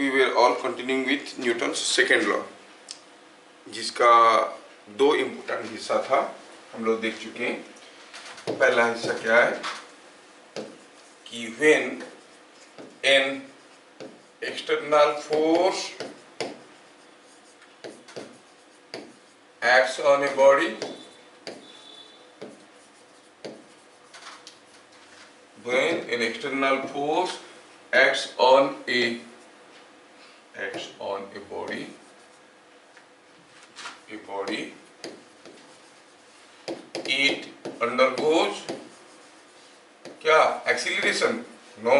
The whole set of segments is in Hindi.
we were all continuing with Newton's second law, जिसका दो इम्पोर्टेंट हिस्सा था हम लोग देख चुके हैं। पहला हिस्सा क्या है कि when an external force acts on a body, when an external force acts on a body, it undergoes क्या? एक्सीलरेशन? नो,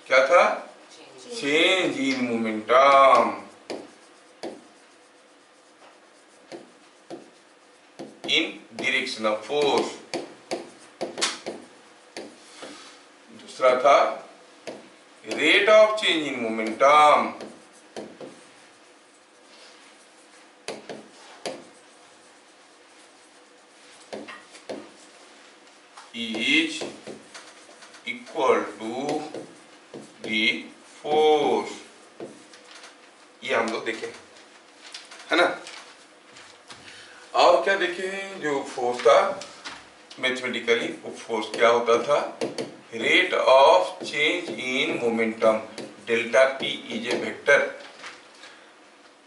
क्या था? Change in momentum in direction of force. दूसरा था rate of change in momentum is equal to the force। ये हम लोग देखें, है ना। और क्या देखें? जो फोर्स था मैथमेटिकली, वो फोर्स क्या होता था? Rate of change in momentum. Delta P is a vector.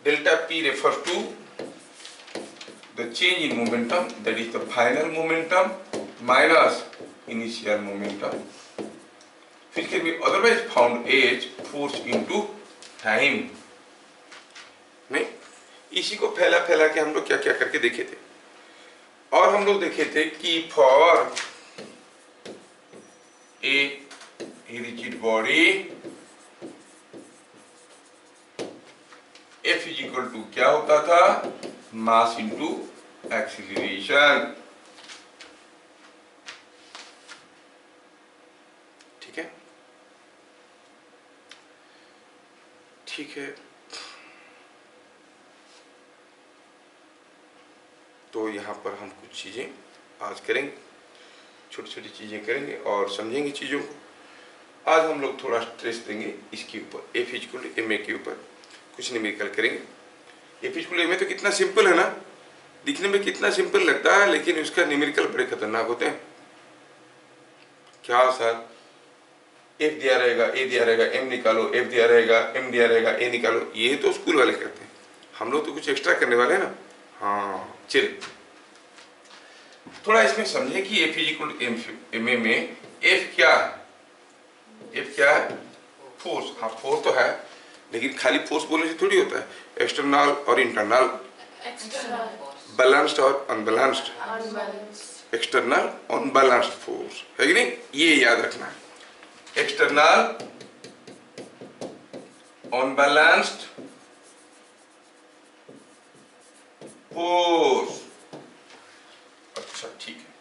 Delta P refers to the change in momentum, that is the final momentum minus initial momentum, which can be otherwise found as force into time। नहीं, इसी को फैला फैला के हम लोग क्या क्या करके देखे थे। और हम लोग देखे थे कि for a rigid body F is equal to क्या होता था? Mass into acceleration. ठीक है, ठीक है। तो यहाँ पर हम कुछ चीजें आज करेंगे, छोटी छोटी चीजें करेंगे और समझेंगे चीजों को। आज हम लोग थोड़ा स्ट्रेस देंगे इसके ऊपर, F इक्वल टू ma के ऊपर कुछ न्यूमेरिकल करेंगे। F इक्वल टू ma तो कितना सिंपल है ना, दिखने में कितना सिंपल लगता है, लेकिन उसका न्यूमेरिकल बड़े खतरनाक होते हैं। क्या सर? F दिया रहेगा, A दिया रहेगा, M निकालो, F दिया रहेगा, M दिया रहेगा, A निकालो। ये तो स्कूल वाले करते हैं, हम लोग तो कुछ एक्स्ट्रा करने वाले हैं ना। हाँ चलिए थोड़ा इसमें समझे कि F is equal to ma में F क्या है? F क्या है? फोर्स। हाँ फोर्स तो है, लेकिन खाली फोर्स बोलने से थोड़ी होता है। एक्सटर्नल और इंटरनल, बैलेंस्ड और अनबैलेंस्ड, एक्सटर्नल अनबैलेंस्ड फोर्स है कि नहीं, ये याद रखना है। External unbalanced force. अच्छा ठीक है,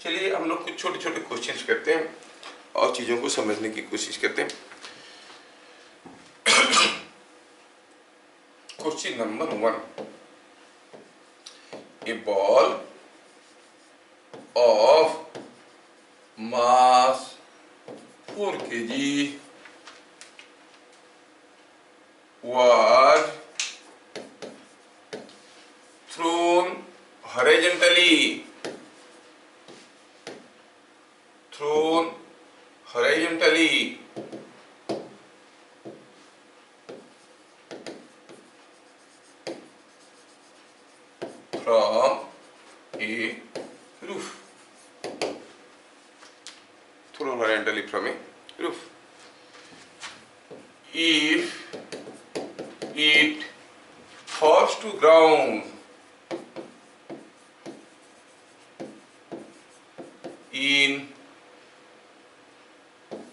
चलिए हम लोग कुछ छोटे छोटे क्वेश्चंस करते हैं और चीजों को समझने की कोशिश करते हैं। Question number 1, A ball of mass 4 kg was thrown horizontally from a roof. Thrown horizontally from a roof. If it falls to ground in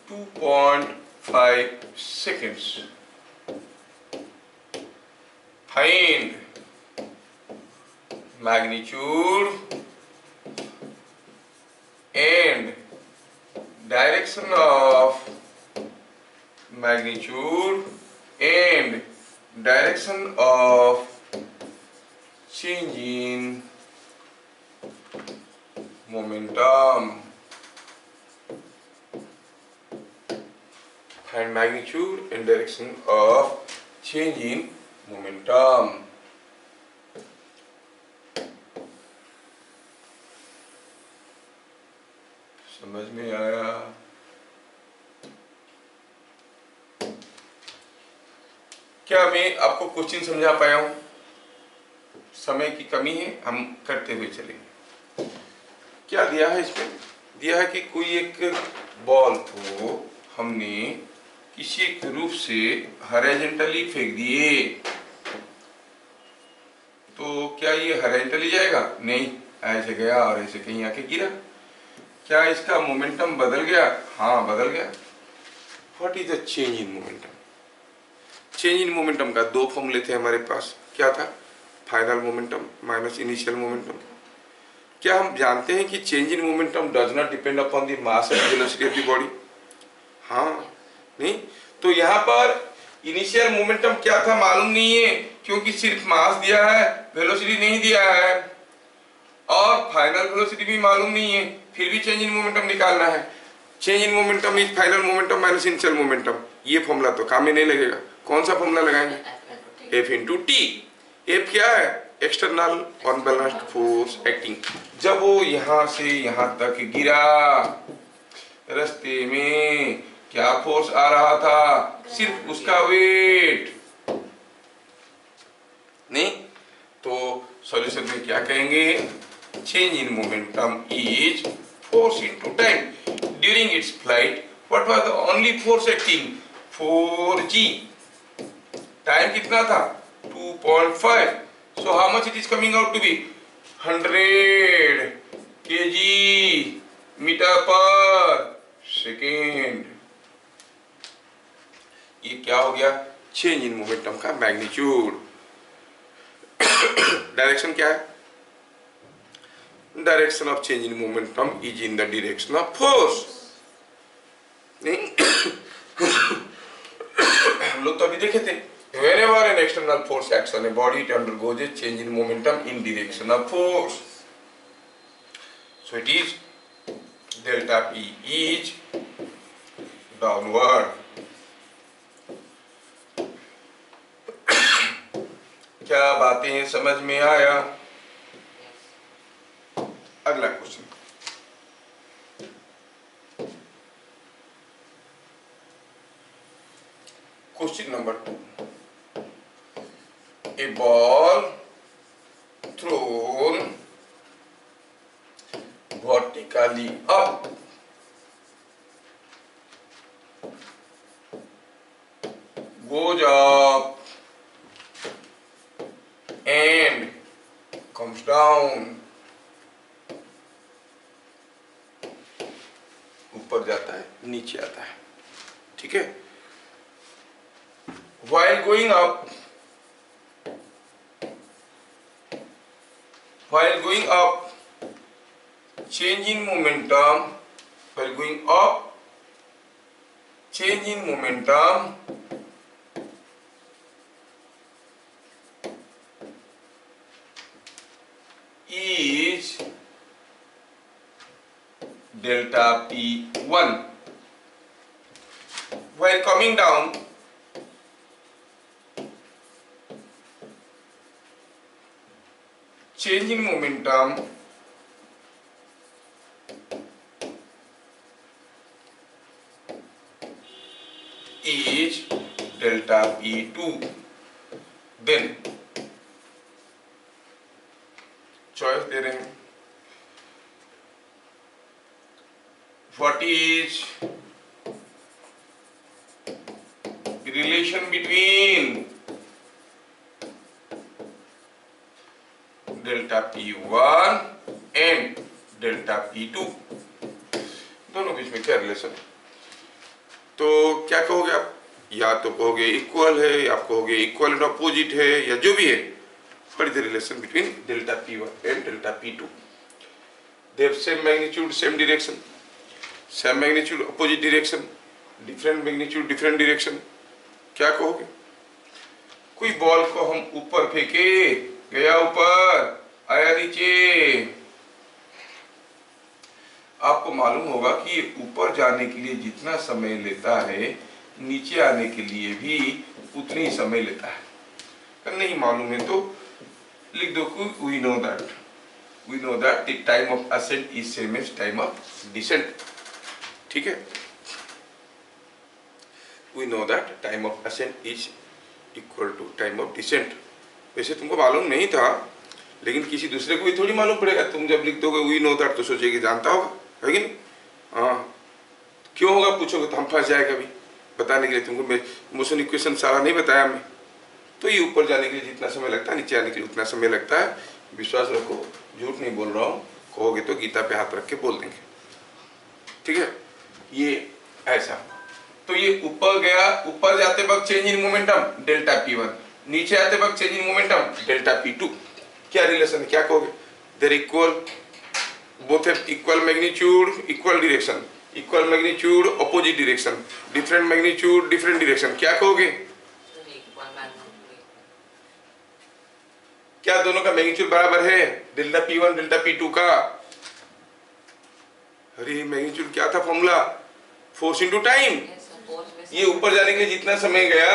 2.5 seconds, find magnitude and direction of change in momentum। find magnitude and direction of change in momentum. समझ में आया? क्या मैं आपको क्वेश्चन समझा पाया हूं? समय की कमी है, हम करते हुए चलेंगे। क्या दिया है इसमें? दिया है कि कोई एक बॉल को हमने किसी एक रूप से हॉरिजॉन्टली फेंक दिए, तो क्या ये हॉरिजॉन्टली जाएगा? नहीं, ऐसे गया और ऐसे कहीं आके गिरा। क्या इसका मोमेंटम बदल गया? हाँ, बदल गया। What is the change in momentum? Change in momentum का दो फॉर्मूले थे हमारे पास। क्या था? Final momentum minus initial momentum. क्या हम जानते हैं कि change in momentum does not depend upon the mass and velocity of the body? हाँ, नहीं। तो यहाँ पर इनिशियल मोमेंटम क्या था मालूम नहीं है, क्योंकि सिर्फ मास दिया है, वेलोसिटी नहीं दिया है, और फाइनल वेलोसिटी भी मालूम नहीं है। फिर भी चेंज इन मोमेंटम निकालना है। Change in momentum is final momentum minus initial momentum. ये फॉर्मूला तो काम में नहीं लगेगा। कौन सा फॉर्मूला लगाएंगे? F into T. F क्या है? External unbalanced force acting. जब वो यहां से यहां तक गिरा, रास्ते में क्या फोर्स आ रहा था? सिर्फ उसका वेट। नहीं तो सॉल्यूशन में क्या कहेंगे? Change in momentum is force into time during its flight. What was the only force acting? 4g. Time कितना था? 2.5. So how much it is coming out to be? 100 kg meter per second. ये क्या हो गया? चेंज इन मोमेंटम का मैग्नीट्यूड। डायरेक्शन क्या है? Direction of change in momentum is in the direction of force. नहीं हम लोग तो अभी देखे थे, whenever an external force acts on a body, it undergoes a change in momentum in direction of force. So it is delta P is downward. क्या बातें समझ में आया? अगला question, question number 2। A ball thrown vertically up goes up and comes down. ऊपर जाता है, नीचे आता है। ठीक है? While going up, change in momentum, while going up, change in momentum is delta P1. While coming down, change in momentum is delta P2. Then choice दे रहे हैं, what is relation between delta P1 and delta P2? दोनों बीच में क्या रिलेशन है? तो क्या कहोगे आप? या तो कहोगे इक्वल है, या आप कहोगे इक्वल एंड अपोजिट है, या जो भी है। What is the relation between delta P1 and delta P2? They have same magnitude, same direction. Same magnitude, opposite direction. Different magnitude, different direction. क्या कहोगे? कोई बॉल को हम ऊपर फेंके, गया ऊपर, आया नीचे। आपको मालूम होगा कि ऊपर जाने के लिए जितना समय लेता है, नीचे आने के लिए भी उतनी ही समय लेता है। अगर नहीं मालूम है तो लिख दो कि we know that the time of ascent is same as time of descent. ठीक है, we know that time of ascent is equal to time of descent. वैसे तुमको मालूम नहीं था, लेकिन किसी दूसरे को भी थोड़ी मालूम पड़ेगा। तुम जब लिख दोगे वी नो दैट तो सोचेगी जानता होगा, है कि नहीं? हाँ, क्यों होगा पूछोगे तो हम फंस जाए कभी बताने के लिए। तुमको मोशन इक्वेशन सारा नहीं बताया मैं, तो ये ऊपर जाने के लिए जितना समय लगता है नीचे आने के लिए उतना समय लगता है। विश्वास रखो, झूठ नहीं बोल रहा हूँ। कहोगे तो गीता पे हाथ रख के बोल देंगे। ठीक है, ये ऐसा। तो ये ऊपर गया, ऊपर जाते वक्त change in momentum delta P1, नीचे आते वक्त change in momentum delta P2। क्या रिलेशन है, क्या कहोगे? They're equal, both have equal magnitude equal direction, equal magnitude opposite direction, different magnitude different direction. क्या कहोगे? क्या दोनों का मैग्नीट्यूड बराबर है डेल्टा P1 डेल्टा P2 का? अरे मैग्नीट्यूड क्या था फॉर्मूला? Force into time. ये ऊपर जाने के लिए जितना समय गया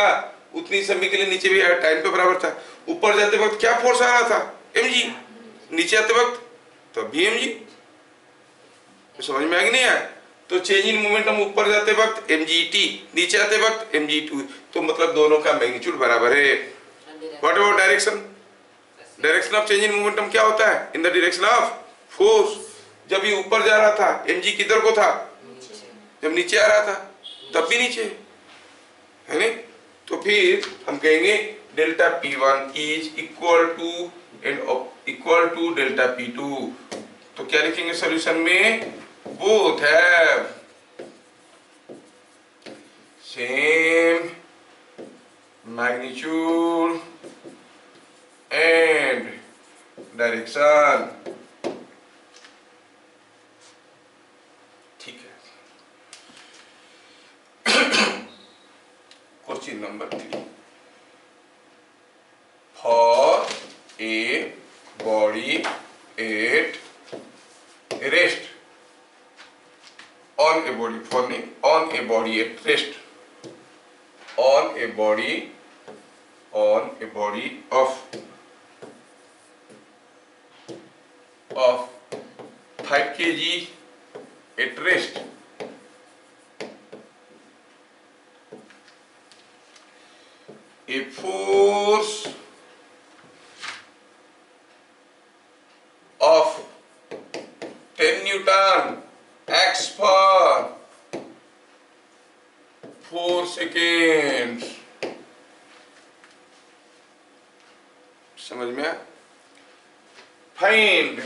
उतनी समय के लिए नीचे भी टाइम पे बराबर था। ऊपर जाते वक्त क्या फोर्स आ रहा था? mg। नीचे आते वक्त तो भी mg। तो समझ में आ गया नहीं आया? तो चेंज इन मोमेंटम ऊपर जाते वक्त mgt, नीचे आते वक्त mg2। तो मतलब दोनों का मैग्नीट्यूड बराबर है। What about direction? Direction of change in momentum क्या होता है? In the direction of force. जब ये ऊपर जा रहा था mg किधर को था? जब नीचे आ रहा था तब भी नीचे, है नहीं? तो फिर हम कहेंगे delta P1 is equal to delta P2। तो क्या लिखेंगे सॉल्यूशन में? Both have same magnitude and direction. ठीक है। Question number 3, for a body at rest on a body, for नहीं, on a body at rest, on a body of 5 kg at rest, a force of 10 Newton acts for 4 seconds। समझ में आया? Find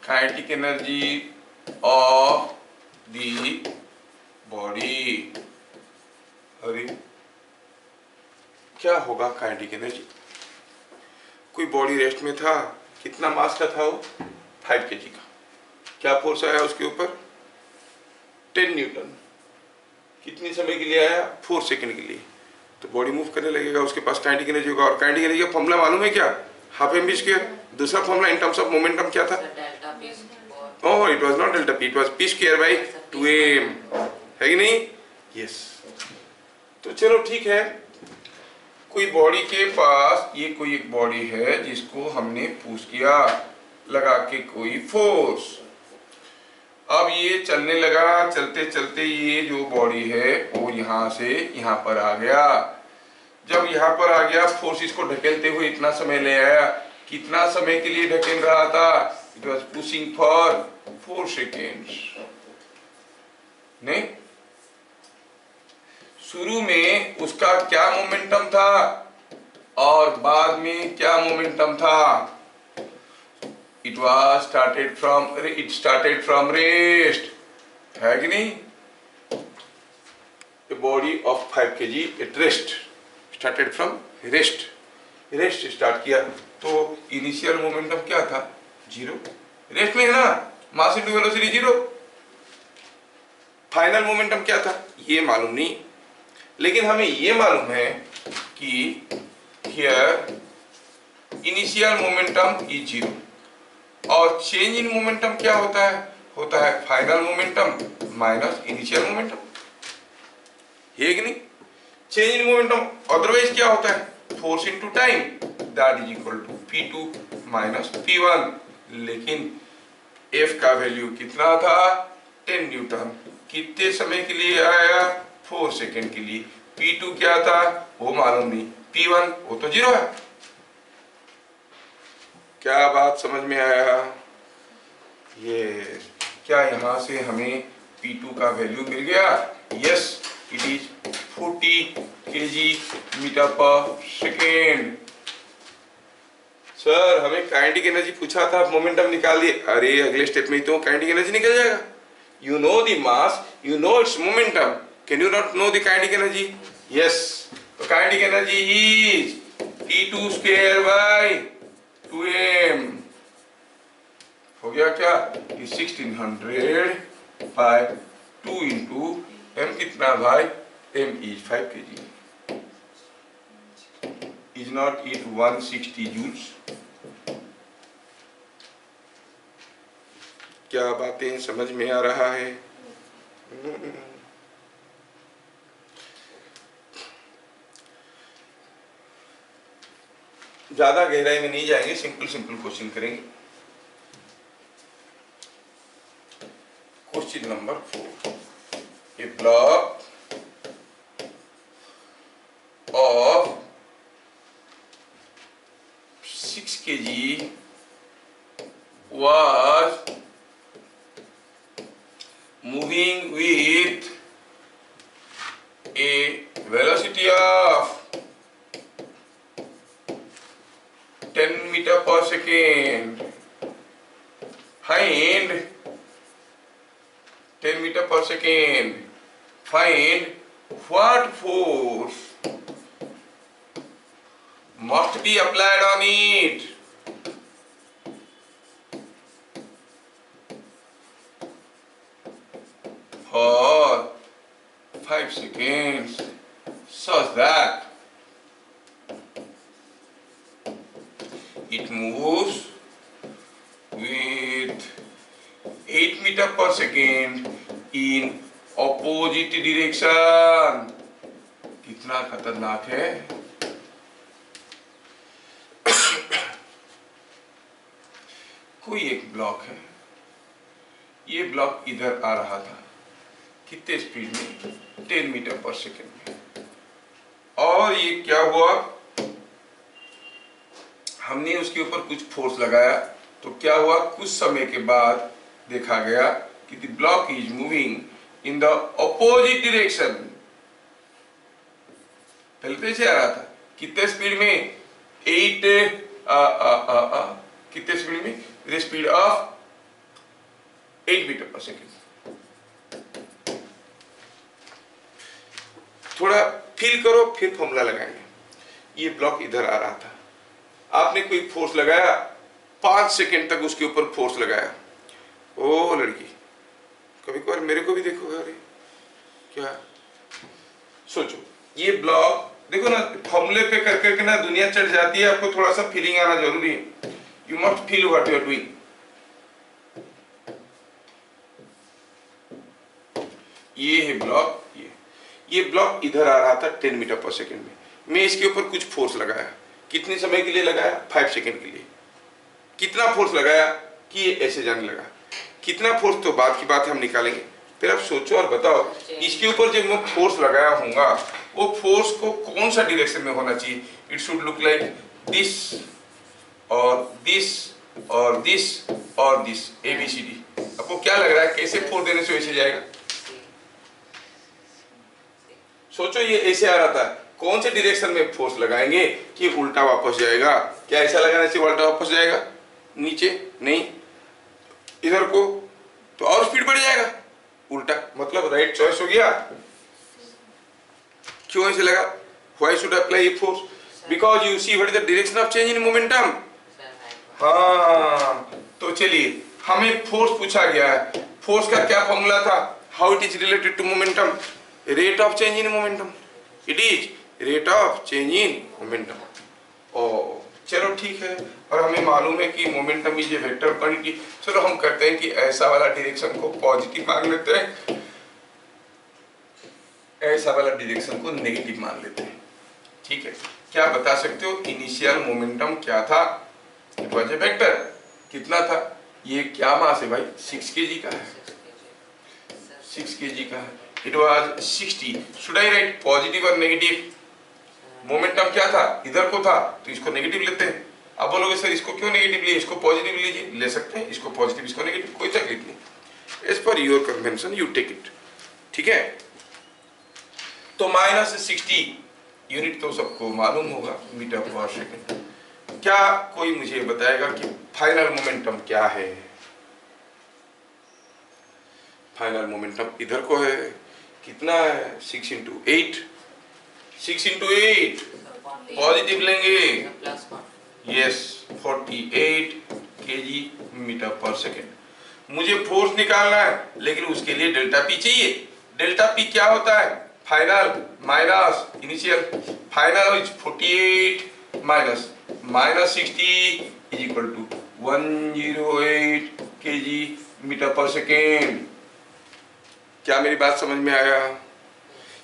kinetic energy of the body. अरे क्या होगा काइनेटिक एनर्जी? कोई बॉडी रेस्ट में था, कितना मास का था वो? 5 kg का। क्या फोर्स आया उसके ऊपर? 10 न्यूटन। कितने समय के लिए आया? 4 सेकंड के लिए। तो बॉडी मूव करने लगेगा, उसके पास काइनेटिक एनर्जी होगा। और काइनेटिक एनर्जी का फॉर्मूला मालूम है क्या? Half m v square. दूसरा formula in terms of momentum क्या था? Oh, it was not delta p, it was p square by 2m, है कि नहीं? यस। तो चलो ठीक है, कोई बॉडी के पास, ये कोई एक बॉडी है जिसको हमने पुश किया लगा के कोई फोर्स। अब ये चलने लगा, चलते चलते ये जो बॉडी है वो यहाँ से यहाँ पर आ गया। जब यहाँ पर आ गया, फोर्स इसको ढकेलते हुए इतना समय ले आया। कितना समय के लिए ढकेल रहा था? It was pushing for 4 seconds. नहीं, शुरू में उसका क्या मोमेंटम था और बाद में क्या मोमेंटम था? It started from rest, है कि नहीं? A body of 5 kg at rest started from rest start किया। तो इनिशियल मोमेंटम क्या था? 0। रेस्ट में है ना, mass into velocity 0। Final momentum क्या था ये मालूम नहीं, लेकिन हमें ये मालूम है कि हियर इनिशियल मोमेंटम इज 0 और चेंज इन मोमेंटम क्या होता है? होता है final momentum minus initial momentum, है कि नहीं? चेंज इन मोमेंटम अदरवाइज क्या होता है? Force into time that is equal to P2 minus P1। लेकिन F का वैल्यू कितना था? 10 न्यूटन। कितने समय के लिए आया? 4 सेकेंड के लिए। P2 क्या था वो मालूम नहीं, P1 वो तो 0 है। क्या बात समझ में आया? ये क्या यहाँ से हमें P2 का वैल्यू मिल गया? Yes, it is 40 kg metre पर सेकेंड। सर हमें काइनेटिक एनर्जी पूछा था, मोमेंटम निकाल दिए। अरे अगले स्टेप में तो काइनेटिक एनर्जी निकल जाएगा। You know the mass, you know its momentum, can you not know the kinetic energy? Yes, तो kinetic energy is P2 square by 2m। हो गया क्या? 1600 बाय 2 इंटू m कितना भाई? m is 5 kg। Is not it 160 joules? क्या बातें समझ में आ रहा है? ज्यादा गहराई में नहीं जाएंगे, सिंपल सिंपल क्वेश्चन करेंगे। Question number 4, A block of 6 kg was moving with a velocity of 10 meter per second. Find 10 meter per second. Find what force must be applied on it for 5 seconds such that it moves with 8 meter per second in opposite direction। कितना खतरनाक है? कोई एक ब्लॉक है, ये ब्लॉक इधर आ रहा था, कितने स्पीड में? 10 मीटर पर सेकेंड में। और ये क्या हुआ? हमने उसके ऊपर कुछ फोर्स लगाया, तो क्या हुआ? कुछ समय के बाद देखा गया कि the block is moving in the opposite direction. पहले तो ऐसे आ रहा था, कितने स्पीड में? 8 कितने स्पीड में? विद स्पीड ऑफ 8 मीटर पर सेकेंड। थोड़ा फील करो, फिर फॉर्मूला लगाएंगे। ये ब्लॉक इधर आ रहा था, आपने कोई फोर्स लगाया, 5 सेकेंड तक उसके ऊपर फोर्स लगाया। ओ लड़की, कभी कभार मेरे को भी देखो, अरे क्या सोचो, ये ब्लॉक देखो ना, फॉर्मूले पे कर करके ना दुनिया चढ़ जाती है। आपको थोड़ा सा फीलिंग आना जरूरी है। You must feel what you are doing. ये है ब्लॉक, ये ब्लॉक इधर आ रहा था 10 मीटर पर सेकेंड में। मैं इसके ऊपर कुछ फोर्स लगाया, कितने समय के लिए लगाया? 5 सेकेंड के लिए। कितना फोर्स लगाया कि ये ऐसे जाने लगा? कितना फोर्स तो बाद की बात है, हम निकालेंगे। फिर आप सोचो और बताओ, इसके ऊपर जब मैं फोर्स लगाया होगा, वो फोर्स को कौन सा डायरेक्शन में होना चाहिए? It should look like this और दिस और दिस और दिस, ABCD। आपको क्या लग रहा है, कैसे फोर्स देने से वैसे जाएगा? सोचो, ये ऐसे आ रहा था, कौन से डायरेक्शन में फोर्स लगाएंगे कि उल्टा वापस जाएगा? क्या ऐसा लगाने से उल्टा वापस जाएगा? नीचे नहीं, इधर को तो और स्पीड बढ़ जाएगा, उल्टा। मतलब राइट चॉइस हो गया। क्यों ऐसे लगा? Why should apply force? Because you see what is the direction of change in momentum. हाँ, तो चलिए, हमें फोर्स पूछा गया है। फोर्स का क्या फॉर्मूला था? How it is related to momentum? Rate of change in momentum. It is rate of change in momentum. ओ चलो ठीक है, और हमें मालूम है कि momentum is a vector quantity. चलो हम करते हैं कि ऐसा वाला डायरेक्शन को पॉजिटिव मान लेते हैं, ऐसा वाला डायरेक्शन को नेगेटिव मान लेते हैं। ठीक है, क्या बता सकते हो इनिशियल मोमेंटम क्या था? It was a vector. कितना था? ये क्या मास है भाई? 6 kg का है, 6 kg का है। It was 60। Should I right positive और नेगेटिव? मोमेंटम क्या था? इधर को था, तो इसको नेगेटिव लेते हैं। अब बोलोगे सर इसको क्यों नेगेटिव लिए, इसको पॉजिटिव लीजिए। ले सकते हैं, इसको पॉजिटिव इसको नेगेटिव, कोई तकलीफ नहीं। As per your convention you take it. ठीक है, तो -60 यूनिट तो सबको मालूम होगा, मीटर पर सेकेंड। क्या कोई मुझे बताएगा कि फाइनल मोमेंटम क्या है? फाइनल मोमेंटम इधर को है, कितना है? 6 × 8, 6 × 8 पॉजिटिव लेंगे, यस 48 kg मीटर पर सेकेंड। मुझे फोर्स निकालना है, लेकिन उसके लिए डेल्टा पी चाहिए। डेल्टा पी क्या होता है? Final minus initial. Final is 48 minus -60 is equal to 108 kg metre पर सेकेंड। क्या मेरी बात समझ में आया?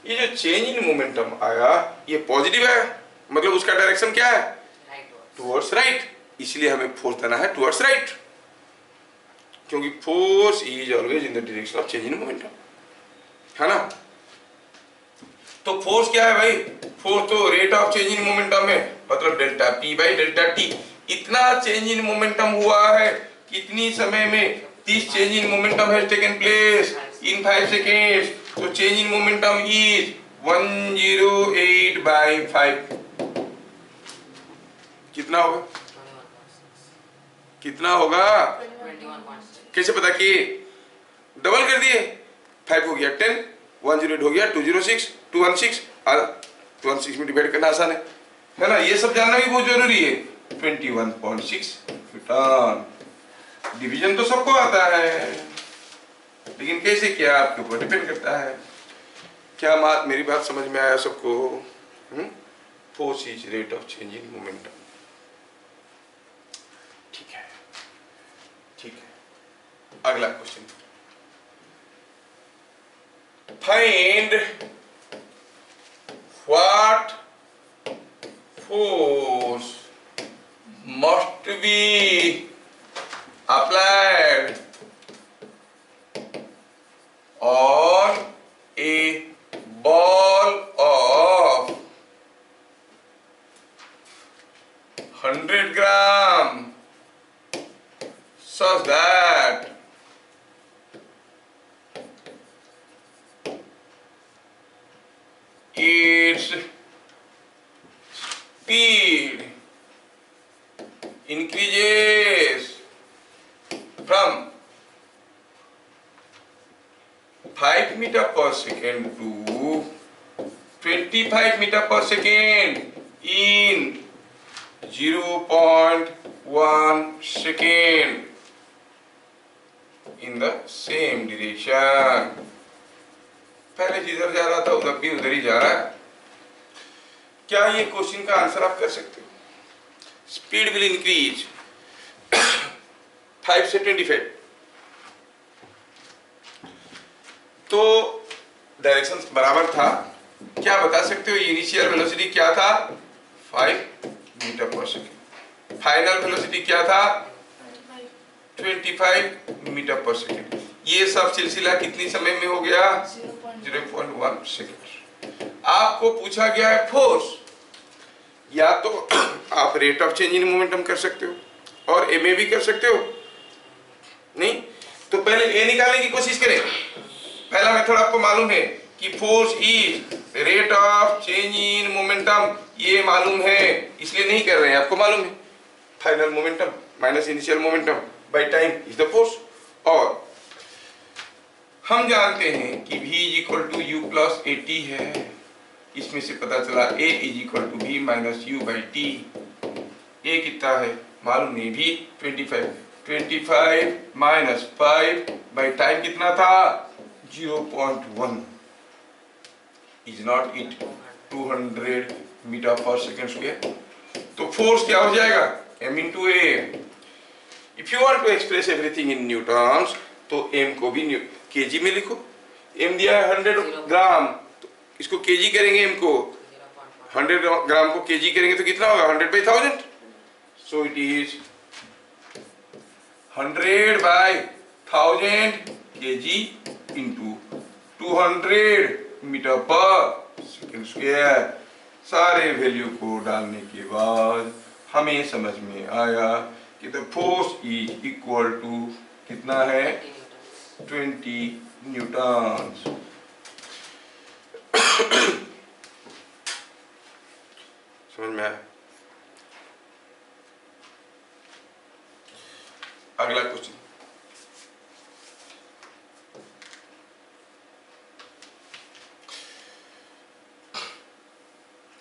ये जो चेंज इन मोमेंटम आया ये पॉजिटिव है, मतलब उसका डायरेक्शन क्या है? Towards right. इसलिए हमें फोर्स देना है टुवर्ड्स राइट, क्योंकि force is always in the direction of change in momentum, है ना? तो फोर्स क्या है भाई? फोर्स तो rate of change in momentum है, मतलब delta P by delta T. इतना चेंज इन मोमेंटम हुआ है कितनी समय में? This change in momentum has taken place in 5 seconds। तो चेंज इन मोमेंटम इज 108/5। कितना होगा? कितना होगा? कैसे पता किए? डबल कर दिए, 5 हो गया 10, 108 हो गया 206, 216 और 216 में डिवाइड करना आसान है ना? ये सब जानना भी बहुत जरूरी है। 21.6 न्यूटन। डिवीजन तो सबको आता है, लेकिन कैसे किया आपके ऊपर डिपेंड करता है। क्या मेरी बात समझ में आया सबको? Force is rate of change in momentum. ठीक है, ठीक है। अगला question, find what force must be applied on a ball of 100 gram such that its speed increases from 5 meter per second to 25 meter per second in 0.1 second in the same direction। पहले जिधर जा रहा था उधर भी उधर ही जा रहा है। क्या ये क्वेश्चन का आंसर आप कर सकते हो? स्पीड विल इंक्रीज 5 से 25, तो डायरेक्शन बराबर था। क्या बता सकते हो इनिशियल वेलोसिटी क्या था? 5 मीटर पर सेकेंड। फाइनल वेलोसिटी क्या था? 25 मीटर पर सेकेंड। ये सब सिलसिला कितनी समय में हो गया? 0.1 सेकेंड। आपको पूछा गया है फोर्स, या तो आप rate of change in momentum कर सकते हो और ए में भी कर सकते हो। नहीं तो पहले ए निकालने की कोशिश करें। पहला मेथड आपको मालूम है कि force is rate of change in momentum, ये मालूम है इसलिए नहीं कर रहे हैं, आपको मालूम है final momentum minus initial momentum by time is the force. और हम जानते हैं कि v is equal to u plus a t है। इसमें से पता चला a is equal to v minus u by t. a कितना है मालूम नहीं, v 25 माइनस 5 बाई टाइम कितना था? 0.1। इज नॉट इट 200 मीटर पर सेकेंड स्क्वायर? तो फोर्स क्या हो जाएगा, m into a. If you want to express everything in newtons तो m को भी केजी में लिखो। m दिया है 100 ग्राम, तो इसको केजी करेंगे, m को 100 ग्राम को केजी करेंगे तो कितना होगा, 100/1000। So it is 100/1000 kg into 200 metre पर सेकेंड स्क्वायर। सारे वैल्यू को डालने के बाद हमें समझ में आया कि the force is equal to कितना है, 20 न्यूटन। समझ में आया। अगला क्वेश्चन,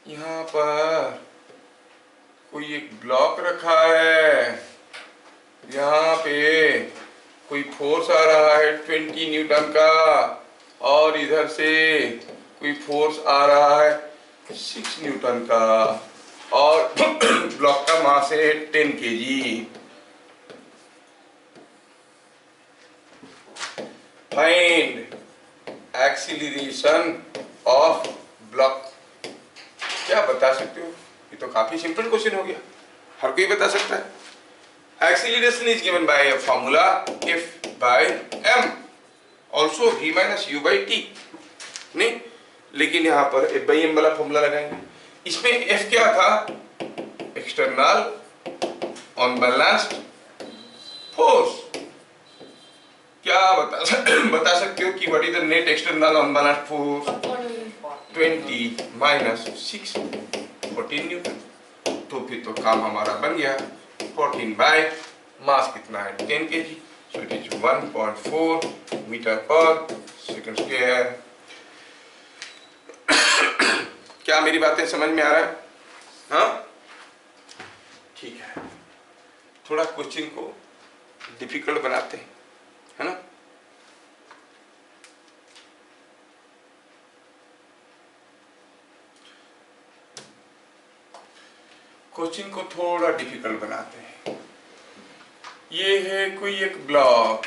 यहाँ पर कोई एक ब्लॉक रखा है, यहाँ पे कोई फोर्स आ रहा है 20 न्यूटन का, और इधर से कोई फोर्स आ रहा है 6 न्यूटन का, और ब्लॉक का मास है 10 kg। Find acceleration of block. क्या बता सकते हो, ये तो काफी सिंपल क्वेश्चन हो गया, हर कोई बता सकता है। Acceleration is given by a formula F/m also v minus u by T. नहीं, लेकिन यहाँ पर F/m वाला फॉर्मूला लगाएंगे। इसमें F क्या था, एक्सटर्नल अनबैलेंस्ड फोर्स। क्या बता सकते हो कि what is the net external unbalanced force, 20 minus 6, 14 Newton. तो फिर तो काम हमारा बन गया, 14 बाय मास कितना है 10 kg, so it is 1.4 metre per second square. क्या मेरी बातें समझ में आ रहा है? हाँ, ठीक है। थोड़ा क्वेश्चन को डिफिकल्ट बनाते हैं, है ना। क्वेश्चन को थोड़ा डिफिकल्ट बनाते हैं। ये है कोई एक ब्लॉक,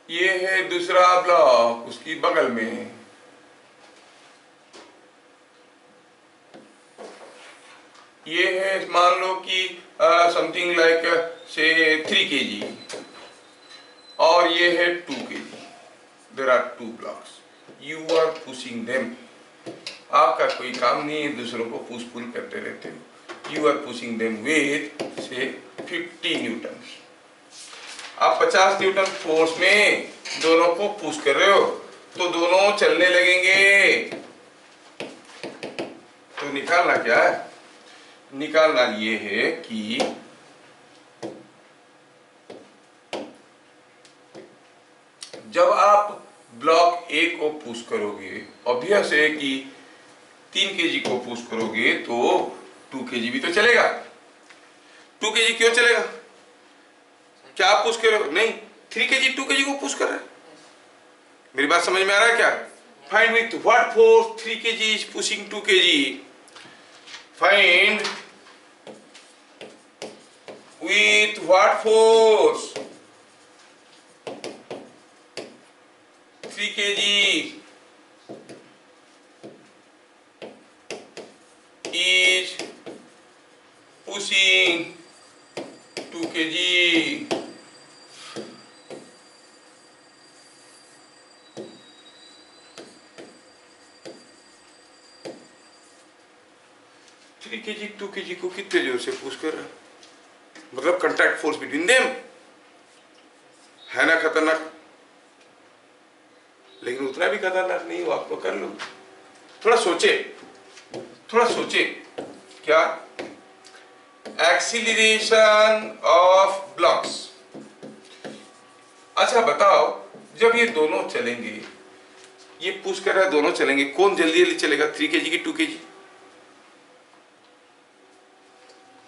ये है दूसरा ब्लॉक उसकी बगल में, ये है मान लो कि समथिंग लाइक से 3 kg, और ये है 2 kg। There are 2 blocks, you are pushing them. आपका कोई काम नहीं है दूसरों को पुश पुल करते रहते हो। You are pushing them with से 50 न्यूटन। आप 50 न्यूटन फोर्स में दोनों को पुश कर रहे हो, तो दोनों चलने लगेंगे। तो निकालना क्या है, निकालना ये है कि जब आप ब्लॉक ए को पुश करोगे, ऑब्वियस है कि 3 kg को पुश करोगे तो 2 kg भी तो चलेगा। 2 kg क्यों चलेगा, क्या आप पुश कर रहे हो, नहीं, 3 kg 2 kg को पुश कर रहे हैं। मेरी बात समझ में आ रहा है क्या? Find with what force 3 kg is pushing 2 kg। Find with what force 3 kg is pushing 2 kg। Three के जी 2 kg को कितने जोर से पुश कर रहा है, मतलब कंट्रैक्ट फोर्स बिटवीन देम है ना खतरनाक। लेकिन उतना भी खतरनाक नहीं हो, आप तो कर लो। थोड़ा सोचे, थोड़ा सोचे, क्या एक्सीलरेशन ऑफ ब्लॉक्स। अच्छा बताओ, जब ये दोनों चलेंगे, ये पुश कर रहा है, दोनों चलेंगे, कौन जल्दी जल्दी चलेगा, 3 kg की 2 kg?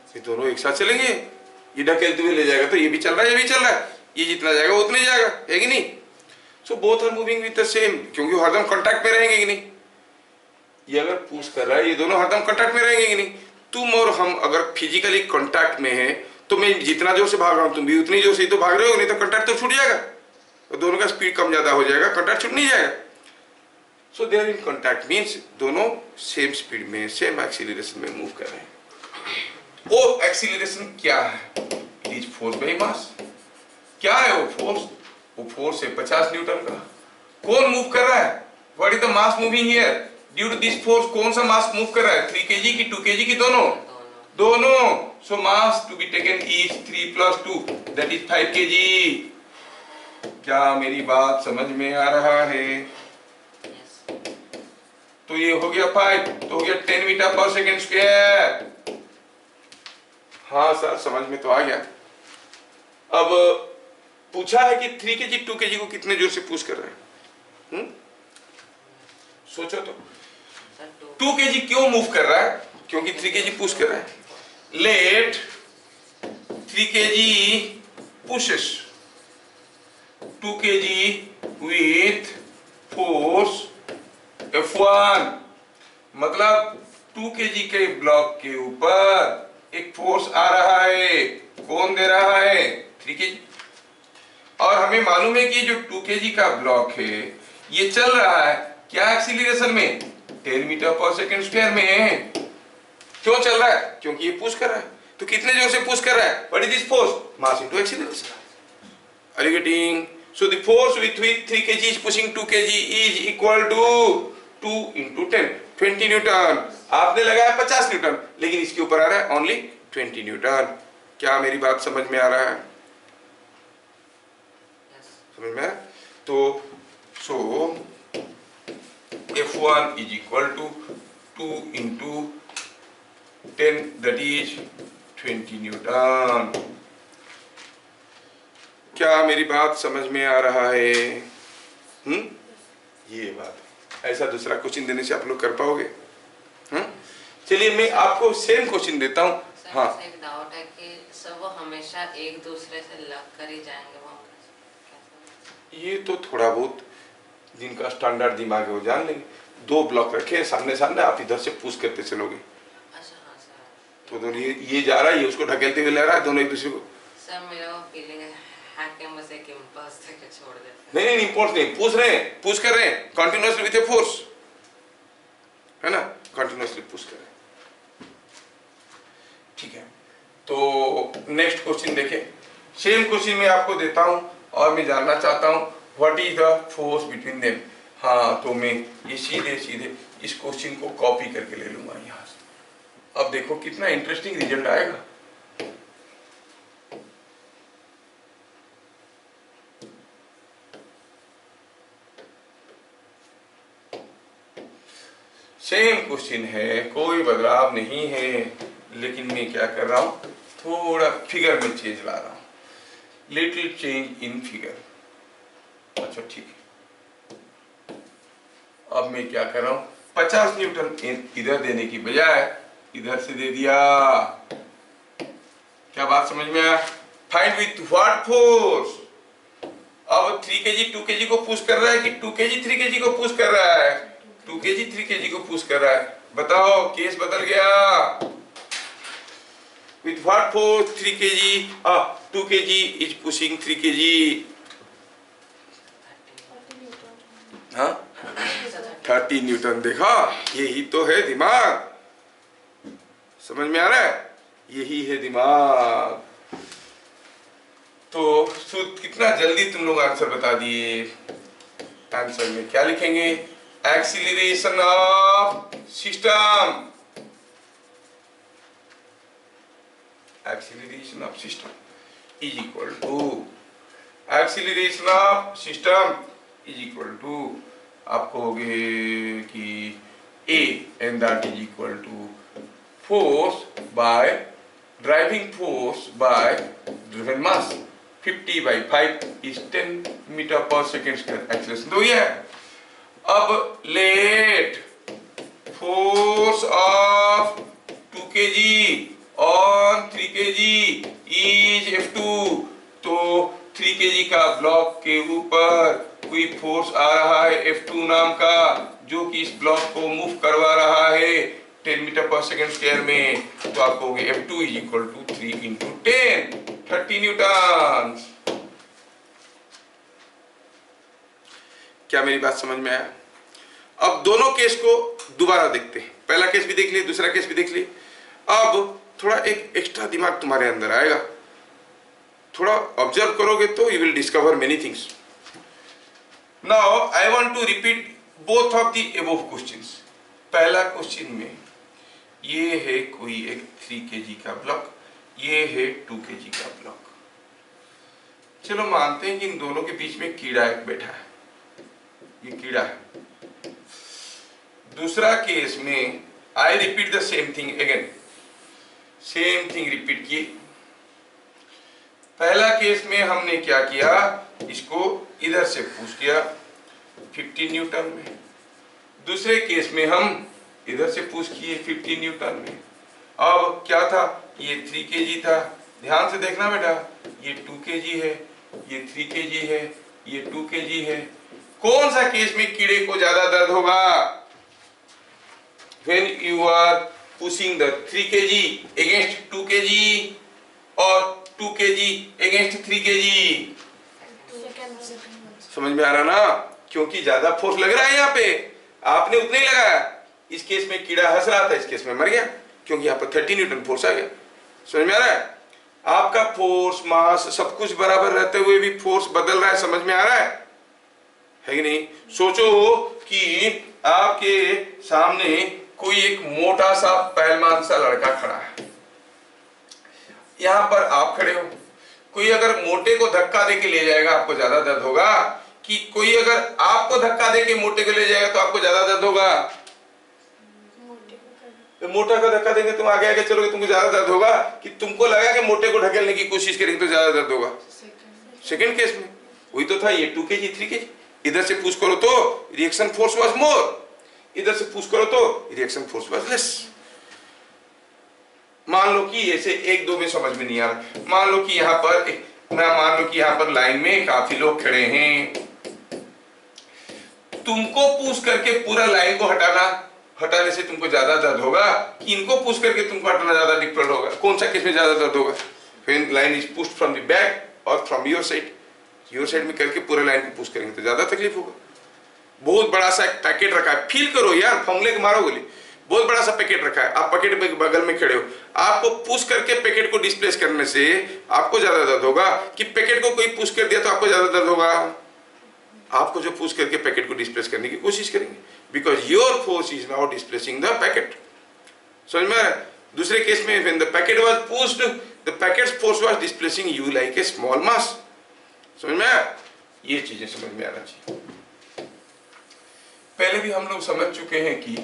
ये दोनों एक साथ चलेंगे, ये ढकेलते हुए ले जाएगा तो ये भी चल रहा है, ये भी चल रहा है, ये जितना जाएगा उतना ही जाएगा, है कि नहीं। So both are moving with the same, क्योंकि वो हरदम कांटेक्ट में रहेंगे कि नहीं। ये अगर पुश कर रहा है, ये दोनों हरदम कांटेक्ट में रहेंगे कि नहीं। तुम और हम अगर फिजिकली कांटेक्ट में है तो मैं जितना जोर से भाग रहा हूँ तुम भी उतनी जोर से ही तो भाग रहे हो, नहीं तो कांटेक्ट तो छूट जाएगा, तो दोनों का स्पीड कम ज्यादा हो जाएगा, कांटेक्ट छूट नहीं जाएगा। So they are in contact means दोनों सेम स्पीड में सेम एक्सीलरेशन में मूव कर रहे हैं। वो एक्सीलरेशन क्या है? It is force by mass. क्या है वो फोर्स? वो फोर्स है 50 न्यूटन का। कौन मूव कर रहा है? What is the mass moving here? Due to this force कौन सा मास मूव कर रहा है? 3 kg की 2 kg की दोनों? दोनों। So mass to be taken is 3 + 2 that is 5 kg। क्या मेरी बात समझ में आ रहा है? तो ये हो गया 5, तो हो गया 10 मीटर पर सेकेंड स्क्वायर। हाँ सर समझ में तो आ गया। अब पूछा है कि 3 kg 2 kg को कितने जोर से पुश कर रहे हैं? सोचो तो 2 kg क्यों मूव कर रहा है? क्योंकि 3 kg पुश कर रहा है। Let 3 kg pushes 2 kg with force F1। मतलब 2 kg के ब्लॉक के ऊपर एक फोर्स आ रहा है। कौन दे रहा है? 3 kg। और हमें मालूम है कि जो 2 kg का ब्लॉक है ये चल रहा है क्या एक्सीलरेशन में? 10 मीटर पर सेकेंड स्क्वायर में। क्यों चल रहा है? क्योंकि ये पुश कर रहा है। तो कितने जोर से पुश कर रहा है? What is this force? Mass into acceleration. Are you getting? So the force with 3 kg is pushing 2 kg is equal to 2 into 10 20 Newton. आपने लगाया 50 न्यूटन, लेकिन इसके ऊपर आ रहा है ओनली 20 न्यूटन। क्या मेरी बात समझ में आ रहा है? समझ में? तो सो F1 is equal to 2 into 10 that is 20 Newton. क्या मेरी बात समझ में आ रहा है? ये बात है। ऐसा दूसरा क्वेश्चन देने से आप लोग कर पाओगे? चलिए मैं आपको सेम क्वेश्चन देता हूँ। हाँ एक डाउट है कि सब वो हमेशा एक दूसरे से लग कर ही जाएंगे वो? ये तो थोड़ा बहुत जिनका स्टैंडर्ड दिमाग है वो जान लेंगे। 2 ब्लॉक रखे सामने सामने, आप इधर से पुश करते चलोगे। अच्छा हाँ सर। तो दोनों ये जा रहा है, ये उसको ढकेलते हुए ले रहा है, दोनों एक दूसरे को। सर मेरा वो फीलिंग है कि बस एक इम्पल्स देके छोड़ देते। नहीं इम्पल्स नहीं, पुश रहे हैं, पुश कर रहे हैं कंटिन्यूअसली विद ए फोर्स, है ना? कंटिन्यूअसली पुश कर रहे हैं। ठीक है, तो नेक्स्ट क्वेश्चन देखें। सेम क्वेश्चन मैं आपको देता हूं और मैं जानना चाहता हूं what is the force between them. हाँ तो मैं ये सीधे सीधे इस क्वेश्चन को कॉपी करके ले लूंगा यहाँ से। अब देखो कितना इंटरेस्टिंग रिजल्ट आएगा। सेम क्वेश्चन है, कोई बदलाव नहीं है, लेकिन मैं क्या कर रहा हूं, थोड़ा फिगर में चेंज ला रहा हूं। Little change in figure. अच्छा ठीक है, अब मैं क्या कर रहा हूं, 50 न्यूटन इधर देने की बजाय इधर से दे दिया। क्या बात समझ में आया? Find with what force. अब 3 kg 2 kg को पुश कर रहा है कि 2 kg 3 kg को पुश कर रहा है? 2 kg 3 kg को पुश कर रहा है। बताओ, केस बदल गया। With what force 3 kg 2 kg is pushing 3 kg? हाँ 30 न्यूटन। देखा, यही तो है दिमाग। समझ में आ रहा है? यही है दिमाग। तो कितना जल्दी तुम लोग आंसर बता दिए। आंसर में क्या लिखेंगे? Acceleration of system. Acceleration of system is equal to acceleration of system is equal to आपको हो गए कि A and that is equal to force by driving force by driven mass 50 by 5 is 10 meter per second square acceleration। तो ये अब let force of 2 kg on 3 kg is F2। तो 3 kg का ब्लॉक के ऊपर कोई फोर्स आ रहा है F2 नाम का, जो कि इस ब्लॉक को मूव करवा रहा है 10 मीटर पर सेकेंड स्क्वायर में, तो आपको होगी F2 is equal to 3 into 10, 30 newton. क्या मेरी बात समझ में आया? अब दोनों केस को दोबारा देखते हैं। पहला केस भी देख लिए, दूसरा केस भी देख लिए। अब थोड़ा एक एक्स्ट्रा दिमाग तुम्हारे अंदर आएगा, थोड़ा ऑब्जर्व करोगे तो you will discover many things. Now I want to repeat both of the above questions. पहला क्वेश्चन में ये है कोई एक 3 kg का ब्लॉक, ये है 2 kg का ब्लॉक। चलो मानते हैं कि इन दोनों के बीच में कीड़ा एक बैठा है, ये कीड़ा है। दूसरा केस में I repeat the same thing again, same thing repeat की। पहला केस में हमने क्या किया, इसको इधर से पुश किया 50 न्यूटन में। दूसरे केस में हम इधर से पुश किए 50 न्यूटन में। अब क्या था, ये 3 kg था। ध्यान से देखना बेटा, ये 2 kg है, ये 3 kg है, ये 2 kg है। कौन सा केस में कीड़े को ज्यादा दर्द होगा? When you are pushing the 3 kg against 2 kg और 2 kg against 3 kg। समझ में आ रहा ना? क्योंकि ज्यादा फोर्स लग रहा है यहाँ पे, आपने उतना ही लगाया। इस केस में कीड़ा हंस रहा था, इस केस में मर गया, क्योंकि यहाँ पर 30 न्यूटन फोर्स आ गया। समझ में आ रहा है? आपका फोर्स, मास सब कुछ बराबर रहते हुए भी फोर्स बदल रहा है। समझ में आ रहा है कि नहीं? सोचो कि आपके सामने कोई एक मोटा सा पहलवान सा लड़का खड़ा है, यहां पर आप खड़े हो। कोई अगर मोटे को धक्का देके ले जाएगा आपको ज्यादा दर्द होगा, कि कोई अगर आपको धक्का देके मोटे को ले जाएगा तो आपको ज्यादा दर्द होगा? तो मोटा का धक्का देंगे, तुम आगे आगे चलोगे, तुमको ज्यादा दर्द होगा, कि तुमको लगा कि मोटे को ढकेलने की कोशिश करेंगे तो ज्यादा दर्द होगा? सेकंड केस में वही तो था, ये 2 kg 3 kg। इधर से पुश करो तो रिएक्शन फोर्स वाज मोर, इधर से पुश करो तो रिएक्शन फोर्स वाज लेस। मान लो कि ऐसे 1-2 में समझ में नहीं आ रहा। मान लो कि यहाँ पर लाइन में काफी लोग खड़े हैं, तुमको पुश करके पूरा लाइन को हटाने से तुमको ज्यादा दर्द होगा, कि इनको पुश करके तुमको हटाना ज्यादा डिफिकल्ट होगा? कौन सा केस में ज्यादा दर्द होगा? When line is pushed from the back और फ्रॉम योर साइड में करके पूरा लाइन को पुश करेंगे तो ज्यादा तकलीफ होगा। बहुत बड़ा सा एक पैकेट रखा है, फील करो यार, फॉर्मूले के मारो गोली। बहुत बड़ा सा पैकेट रखा है, आप पैकेट के बगल में खड़े हो, आपको पुश करके पैकेट को डिस्प्लेस करने से आपको ज्यादा दर्द होगा, कि पैकेट को कोई पुश कर दिया तो आपको ज्यादा दर्द होगा? आपको जो पुश करके पैकेट को डिस्प्लेस करने की कोशिश करेंगे, because your force is now displacing the packet. समझ में? दूसरे केस में when the packet was pushed, the packets force was displacing you like a small mass. समझ में आया? ये चीजें समझ में आना चाहिए। पहले भी हम लोग समझ चुके हैं कि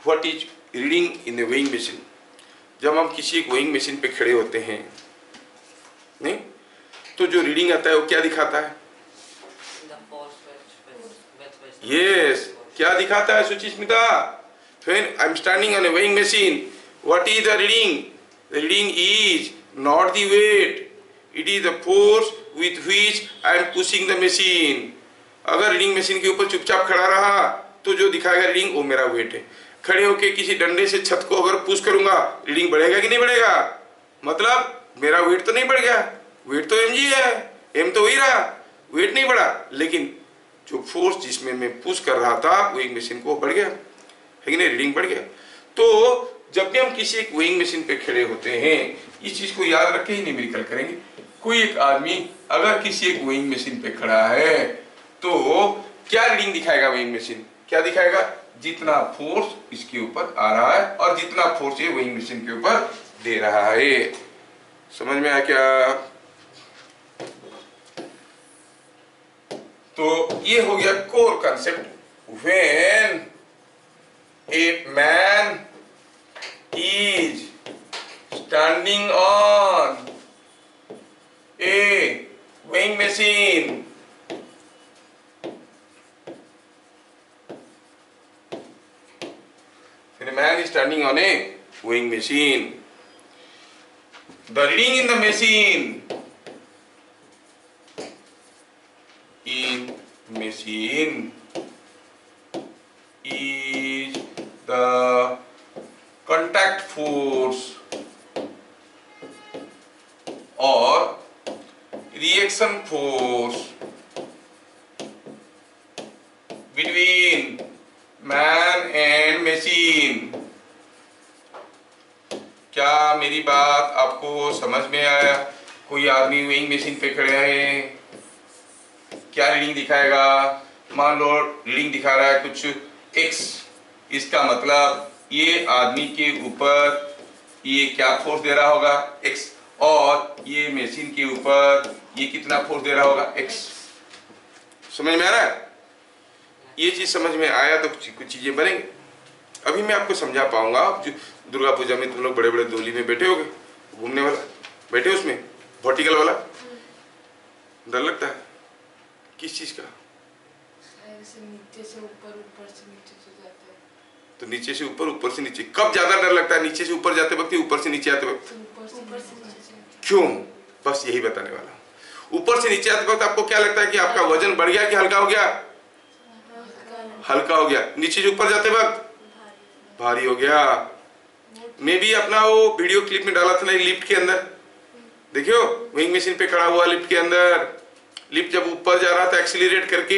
what is reading in A weighing machine. जब हम किसी एक वेइंग मशीन पे खड़े होते हैं, नहीं तो जो रीडिंग आता है वो क्या दिखाता है? यस, क्या दिखाता है Suchismita? When I am standing on a weighing machine, what is the reading? The reading is not the weight, it is the force with which I am pushing the machine. अगर रीडिंग मशीन के ऊपर चुपचाप खड़ा रहा तो जो दिखाएगा रीडिंग वो मेरा वेट है। खड़े होके किसी डंडे से छत को अगर पुश करूंगा, रीडिंग बढ़ेगा कि नहीं बढ़ेगा? मतलब मेरा वेट तो नहीं बढ़ गया, वेट तो mg है, m तो वही रहा, वेट नहीं बढ़ा, लेकिन जो फोर्स जिसमें मैं पुश कर रहा था वेइंग मशीन को बढ़ गया, है कि नहीं? रीडिंग बढ़ गया। तो जब भी हम किसी एक वेइंग मशीन पे खड़े होते हैं, इस चीज को याद रख के ही न्यूमेरिकल करेंगे। कोई एक आदमी अगर किसी एक वेइंग मशीन पे खड़ा है तो क्या रीडिंग दिखाएगा? वेइंग मशीन क्या दिखाएगा? जितना फोर्स इसके ऊपर आ रहा है और जितना फोर्स ये वेइंग मशीन के ऊपर दे रहा है। समझ में आया क्या? तो ये हो गया core concept. When a man is standing on A weighing machine, when a man is standing on a weighing machine, the reading in the machine in machine is the contact force or reaction force between man and machine। क्या मेरी बात आपको समझ में आया? कोई आदमी वेइंग मशीन पे खड़े हैं, क्या रीडिंग दिखाएगा? मान लो रीडिंग दिखा रहा है कुछ x, इसका मतलब ये आदमी के ऊपर ये क्या फोर्स दे रहा होगा x, और ये मशीन के ऊपर ये कितना फोर्स दे रहा होगा x। समझ में आ रहा है? ये चीज समझ में आया तो कुछ चीजें बनेंगे। अभी मैं आपको समझा पाऊंगा। दुर्गा पूजा में तुम लोग बड़े बड़े डोली में बैठे होगे, घूमने वाला बैठे, उसमें वर्टिकल वाला डर लगता है किस चीज का? नीचे से ऊपर, ऊपर से नीचे से जाते हैं। तो नीचे से ऊपर, ऊपर से नीचे कब ज्यादा डर लगता है? नीचे से ऊपर जाते वक्त, ऊपर से नीचे आते वक्त? ऊपर से नीचे। क्यों? बस यही बताने वाला हूं। ऊपर से नीचे आते वक्त आपको क्या लगता है कि आपका वजन बढ़ गया कि हल्का हो गया? हल्का हो गया। नीचे से ऊपर जाते वक्त भारी हो गया। मैं भी अपना वो वीडियो क्लिप में डाला था ना, लिफ्ट के अंदर देखियो, वेइंग मशीन पे खड़ा हुआ लिफ्ट के अंदर, लिफ्ट जब ऊपर जा रहा था एक्सीलरेट करके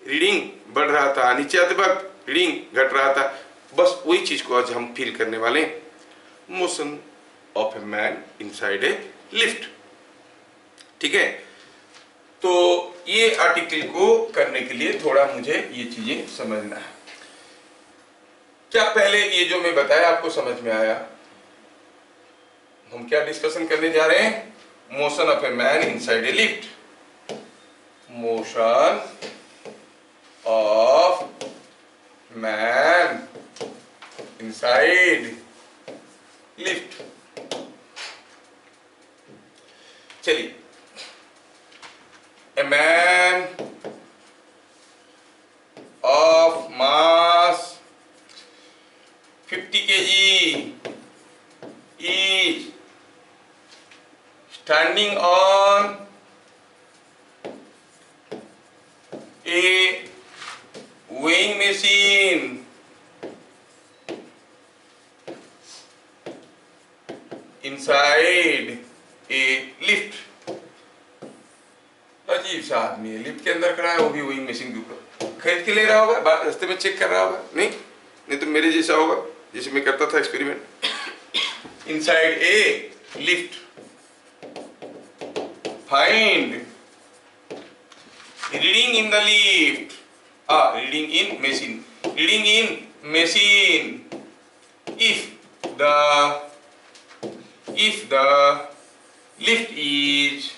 रीडिंग बढ़ रहा था, नीचे आते वक्त रीडिंग घट रहा था। बस वही चीज को आज हम फील करने वाले हैं, motion of a man inside a lift. ठीक है, तो ये आर्टिकल को करने के लिए थोड़ा मुझे ये चीजें समझना है। क्या पहले ये जो मैं बताया आपको समझ में आया? हम क्या डिस्कशन करने जा रहे हैं? Motion of a man inside a lift. Motion of man inside lift. चलिए, a man of mass 50 kg is standing on a weighing machine inside a lift। अजीब सा आदमी है, लिफ्ट के अंदर खड़ा है, वो भी वेइंग मशीन के ऊपर। खरीद के ले रहा होगा, रास्ते में चेक कर रहा होगा? नहीं तो मेरे जैसा होगा, जैसे मैं करता था experiment. Inside a lift find reading in the lift, reading in machine, reading in machine if the lift is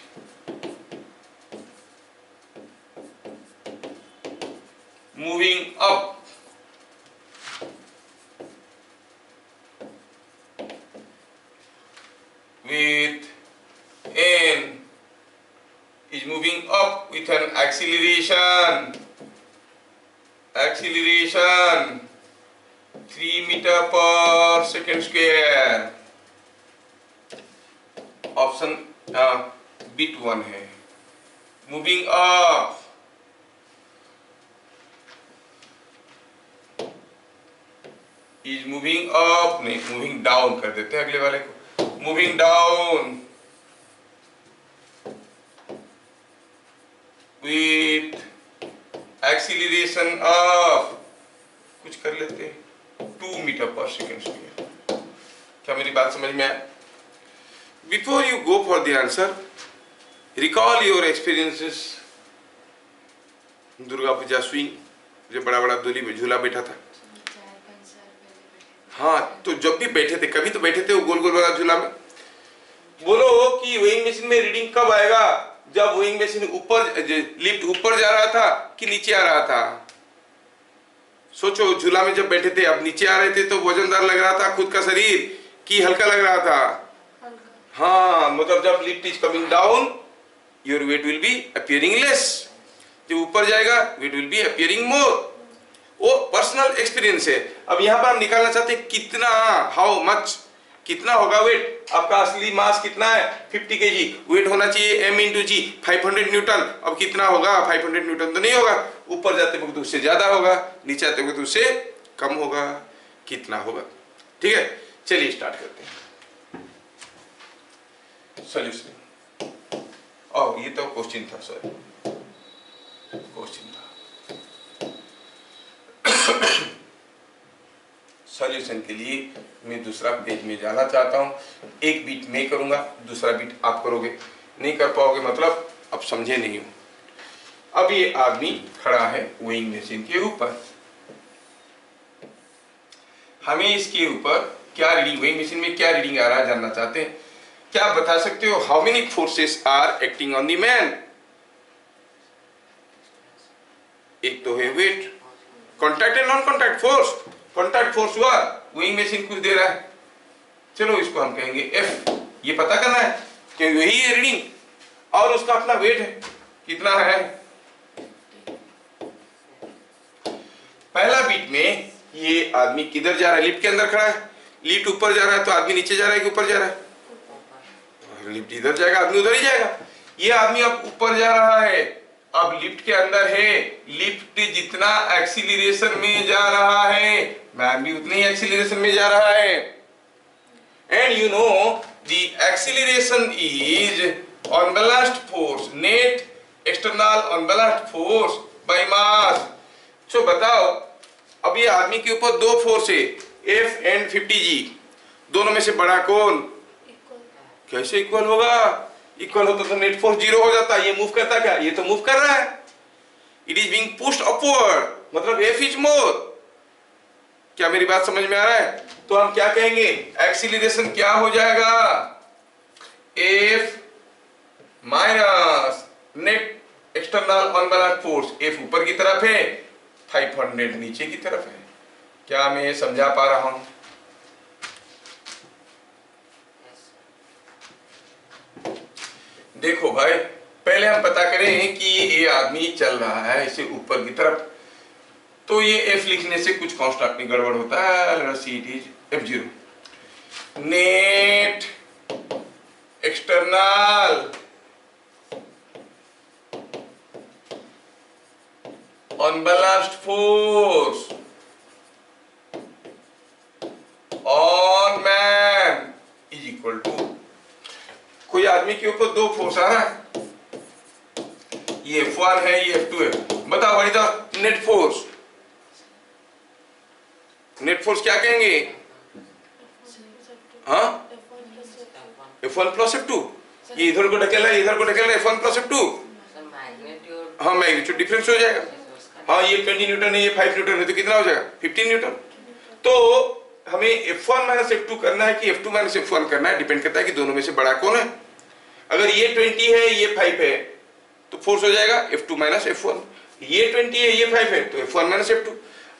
moving up with an acceleration 3 meter per second square। Option bit 1 है। Moving up is moving up, नहीं मूविंग डाउन कर देते हैं अगले वाले को। Moving down with acceleration of, कुछ कर लेते हैं 2 मीटर पर सेकेंड स्क्वायर। क्या मेरी बात समझ में आया? Before you go for the answer, recall your experiences। Durga Puja swing, जो बड़ा बड़ा डोली में झूला बैठा था। 4-5 साल पहले। हाँ, तो जब भी बैठे थे, कभी तो बैठे थे वो गोल गोल वाला झूला में। बोलो कि वेइंग मशीन में रीडिंग कब आएगा? जब वेइंग मशीन ऊपर, लिफ्ट ऊपर जा रहा था कि नीचे आ रहा था? सोचो, झूला में जब बैठे थे, अब नीचे आ रहे थे तो वजनदार लग रहा था खुद का शरीर कि हल्का लग रहा था? हाँ, मतलब जब lift is coming down your weight will be appearing less, जब ऊपर जाएगा वेट विल बी अपीयरिंग मोर। वो पर्सनल एक्सपीरियंस है। अब यहाँ पर हम निकालना चाहते हैं कितना, हाउ मच कितना होगा वेट? आपका असली मास कितना है? 50 kg। वेट होना चाहिए m इंटू जी, 500 न्यूटन। अब कितना होगा? 500 न्यूटन तो नहीं होगा, ऊपर जाते वक्त उससे ज्यादा होगा, नीचे आते वक्त उससे कम होगा। कितना होगा? ठीक है, चलिए स्टार्ट करते हैं सॉल्यूशन। ये तो क्वेश्चन था, सॉरी क्वेश्चन था। सॉल्यूशन के लिए मैं दूसरा पेज में जाना चाहता हूं। एक बीट मैं करूंगा, दूसरा बीट आप करोगे। नहीं कर पाओगे मतलब अब समझे नहीं हो। अब ये आदमी खड़ा है वेइंग मशीन के ऊपर। हमें इसके ऊपर क्या रीडिंग, वेइंग मशीन में क्या रीडिंग आ रहा है जानना चाहते हैं। क्या आप बता सकते हो how many forces are acting on the man? एक तो है weight, contact and non contact force. Contact force हुआ, वेइंग मशीन कुछ दे रहा है, चलो इसको हम कहेंगे एफ। ये पता करना है क्योंकि वही है रीडिंग, और उसका अपना वेट है, कितना है? पहला बीट में ये आदमी किधर जा रहा है? लिफ्ट के अंदर खड़ा है, लिफ्ट ऊपर जा रहा है तो आदमी नीचे जा रहा है कि ऊपर जा रहा है? लिफ्ट इधर जाएगा, आदमी उधर ही जाएगा। ये आदमी अब ऊपर जा रहा है, अब लिफ्ट के अंदर है, लिफ्ट जितना एक्सीलरेशन में जा रहा है मैन भी उतने ही एक्सीलरेशन में जा रहा है। And you know the acceleration is unbalanced force, net external unbalanced force by mass. So बताओ, अब ये आदमी के ऊपर दो फोर्स है, F एंड 50G। दोनों में से बड़ा कौन? कैसे इक्वल होगा? इक्वल होता तो नेट फोर्स 0 हो जाता। ये मूव करता क्या? ये तो मूव कर रहा है। It is being pushed upward, मतलब F इज मोर। क्या मेरी बात समझ में आ रहा है? तो हम क्या कहेंगे? एक्सीलरेशन क्या हो जाएगा? F minus net external unbalanced force. F ऊपर की तरफ है, 500 नीचे की तरफ है। क्या मैं समझा पा रहा हूं? देखो भाई, पहले हम पता करें कि ये आदमी चल रहा है इसे ऊपर की तरफ, तो ये F लिखने से कुछ कांस्टेंट में गड़बड़ होता है। Let us see it is F0, net external unbalanced force on man is equal to, कोई आदमी के ऊपर दो फोर्स आ रहा है, ये F1 है, ये F2 है। बताओ what is the net force? Net force क्या कहेंगे? हाँ, F1 प्लस F2। ये इधर को ढकेल रहा है, इधर को ढकेल रहा है, F1 प्लस F2। हाँ, मैग्नीट्यूड डिफरेंस हो जाएगा। हाँ, ये 20 न्यूटन है, ये 5 न्यूटन है, तो कितना हो जाएगा? 15 न्यूटन। तो हमें F1 माइनस F2 करना है कि F2 माइनस F1 करना है, डिपेंड करता है कि दोनों में से बड़ा कौन है। अगर ये 20 है, ये 5 है, तो फोर्स हो जाएगा F2 माइनस F1। ये 20 है, ये 5 है, तो F1 माइनस F2।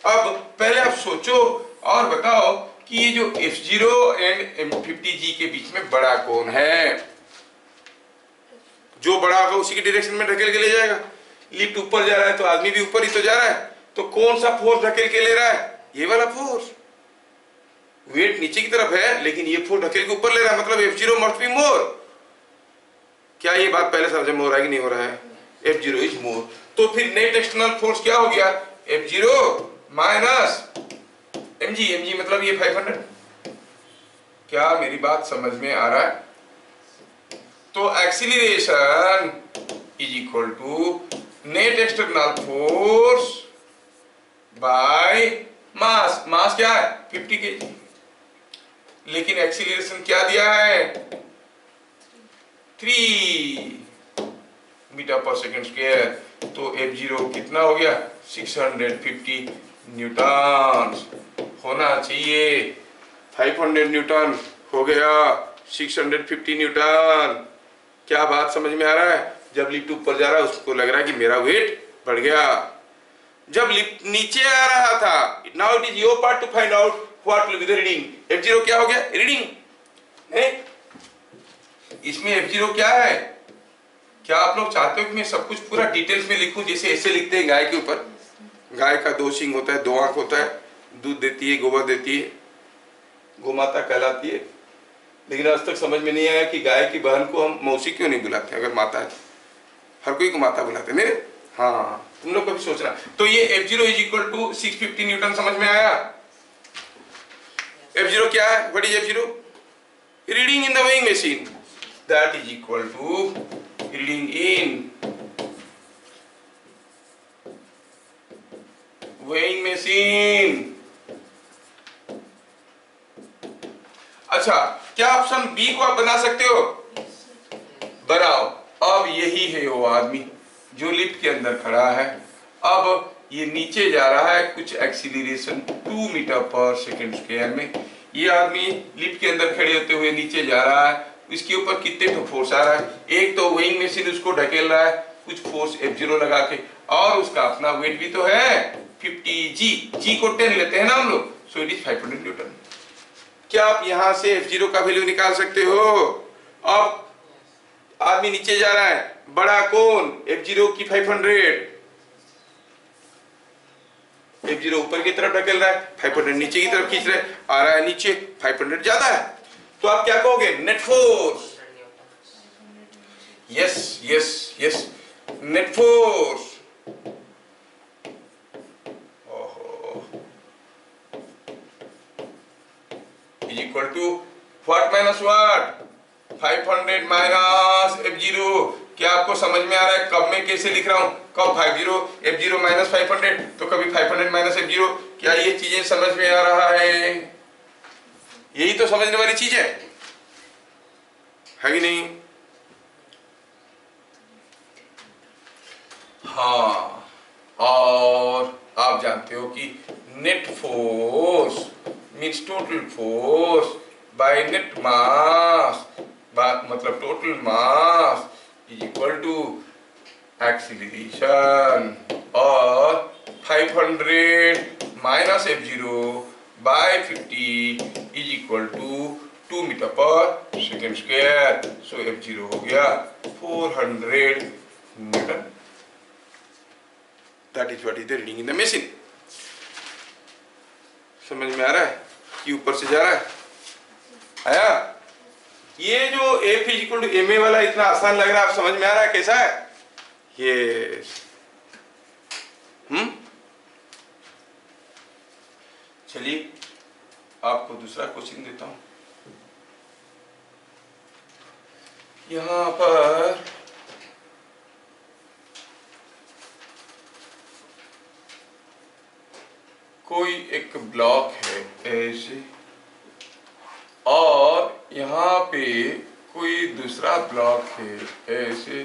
अब पहले आप सोचो और बताओ कि ये जो F0 एंड 50G के बीच में बड़ा कौन है? जो बड़ा होगा उसी की डायरेक्शन में ढकेल के ले जाएगा। लिफ्ट ऊपर जा रहा है तो आदमी भी ऊपर ही तो जा रहा है, तो कौन सा फोर्स ढकेल के ले रहा है? ये वाला फोर्स। वेट नीचे की तरफ है लेकिन ये फोर्स ढकेल के ऊपर ले रहा है, मतलब F0 मस्ट बी मोर। क्या ये बात पहले समझ में हो रहा है कि नहीं हो रहा है? F0 is more. तो फिर नेट एक्सटर्नल फोर्स क्या हो गया? F0 माइनस mg, mg मतलब ये 500। क्या मेरी बात समझ में आ रहा है? तो acceleration is equal to net external force by mass. Mass क्या है? 50 kg। लेकिन एक्सीलरेशन क्या दिया है? 3 मीटर पर सेकेंड स्क्वायर। तो F0 कितना हो गया? 650 न्यूटन होना चाहिए। 500 न्यूटन हो गया 650 न्यूटन। क्या बात समझ में आ रहा है? जब लिफ्ट ऊपर जा रहा है उसको लग रहा है कि मेरा वेट बढ़ गया। जब लिफ्ट नीचे आ रहा था, now it is your part two find out what will be the reading. F0 क्या हो गया? रीडिंग है। इसमें F0 क्या है? क्या आप लोग चाहते हो कि मैं सब कुछ पूरा डिटेल्स में लिखूं? जैसे ऐसे लिखते हैं गाय के ऊपर, गाय का 2 सींग होता है, 2 आंख होता है, दूध देती है, गोबर देती है, गोमाता कहलाती है, लेकिन आज तक समझ में नहीं आया कि गाय की बहन को हम मौसी क्यों नहीं बुलाते अगर माता है। हर कोई को माता बुलाते नहीं। हाँ, तुम लोग कभी सोचना। तो ये F0 is equal to 650 Newton समझ में आया। F0 क्या है? What is F0? Reading in the weighing machine, that is equal to reading in weighing machine. अच्छा, क्या ऑप्शन बी को आप बना सकते हो? बनाओ। अब यही है वो आदमी जो लिफ्ट के अंदर खड़ा है। अब ये नीचे जा रहा है कुछ acceleration 2 metre per second square में। ये आदमी लिफ्ट के अंदर खड़े होते हुए नीचे जा रहा है। इसके ऊपर कितने तो फोर्स आ रहा है? एक तो वेइंग मशीन उसको ढकेल रहा है कुछ फोर्स F0 लगा के, और उसका अपना वेट भी तो है 50G। G को 10 लेते हैं ना हम लोग, सो इट इज 500 न्यूटन। क्या आप यहां से F0 का वैल्यू निकाल सकते हो? अब आदमी नीचे जा रहा है, बड़ा कौन? F0 की 500। F0 ऊपर की तरफ ढकेल रहा है, 500 नीचे की तरफ खींच रहा है, आ रहा है नीचे, 500 ज्यादा है। तो आप क्या कहोगे? Net force. Yes yes yes, net force. Is equal to what minus what? 500 minus F0। क्या आपको समझ में आ रहा है कब मैं कैसे लिख रहा हूं? कब F0 माइनस 500, तो कभी 500 माइनस F0। क्या ये चीजें समझ में आ रहा है? यही तो समझने वाली चीज है कि नहीं? हाँ, और आप जानते हो कि net force means total force by net mass, मतलब total mass is equal to acceleration, और 500 minus F0 by 50 is equal to 2 metre पर सेकेंड स्क्वायर। सो F0 हो गया 400 newton. That is what is the reading in the machine. समझ में आ रहा है कि ऊपर से जा रहा है? आया? ये जो F is equal to MA वाला इतना आसान लग रहा है, आप समझ में आ रहा है कैसा है? ये चलिए आपको दूसरा क्वेश्चन देता हूं। यहां पर कोई एक ब्लॉक है ऐसे, और यहाँ पे कोई दूसरा ब्लॉक है ऐसे,